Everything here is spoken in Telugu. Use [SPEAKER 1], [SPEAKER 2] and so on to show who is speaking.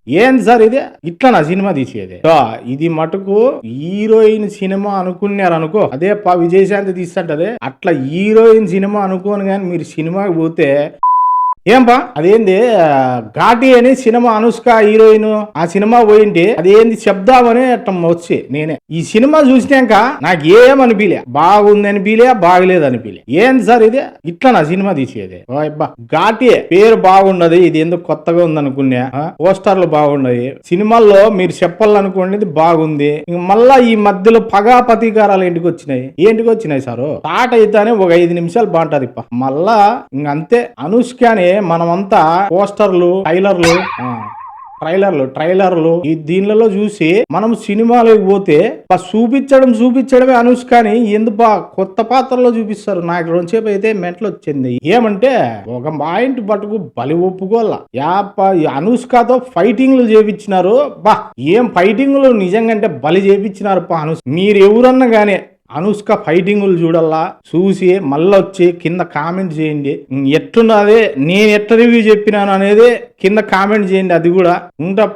[SPEAKER 1] ఏంది సార్ ఇది ఇట్లా సినిమా తీసేది ఇది మటుకు హీరోయిన్ సినిమా అనుకున్నారు అనుకో అదే విజయశాంతి తీస్తుంటదే అట్లా హీరోయిన్ సినిమా అనుకోను కానీ మీరు సినిమాకి పోతే ఏంపా అదేంది ఘాటి అని సినిమా అనుష్క హీరోయిన్ ఆ సినిమా పోయింటి అదేంది చెప్దామని అట్లా వచ్చి నేనే ఈ సినిమా చూసినాక నాకు ఏమనిపిలే బాగుంది అనిపిలే బాగలేదు అనిపిలే ఏంది సార్ ఇది ఇట్లా సినిమా తీసేది ఘాటి పేరు బాగుండదు ఇది ఎందుకు కొత్తగా ఉంది అనుకున్నా పోస్టర్లు బాగున్నాయి సినిమాల్లో మీరు చెప్పాలనుకోండి బాగుంది మళ్ళా ఈ మధ్యలో పగా ప్రతీకారాలు ఏంటికి వచ్చినాయి సారు స్టార్ట్ అయితేనే ఒక 5 నిమిషాలు బాగుంటది మళ్ళా ఇంకంతే అనుష్కనే మనమంతా పోస్టర్లు ట్రైలర్లు ఈ దీనిలలో చూసి మనం సినిమాలోకి పోతే చూపించడమే అనుష్కని ఎందుకు కొత్త పాత్రలో చూపిస్తారు. నాకు 2 సేపు అయితే మెంటలు వచ్చింది. ఏమంటే ఒక పాయింట్ పట్టుకు బలి ఒప్పుకోవాల అనుష్కతో ఫైటింగ్లు చేపించినారు. ఏం ఫైటింగ్లు నిజంగా బలి చేపించినారు మీరు ఎవరన్నా గానీ అనుష్క ఫైటింగులు చూడల్లా చూసి మళ్ళీ వచ్చి కింద కామెంట్ చేయండి. ఎట్లున్నదే నేను ఎట్లా రివ్యూ చెప్పినాను అనేది కింద కామెంట్ చేయండి. అది కూడా ఉంటా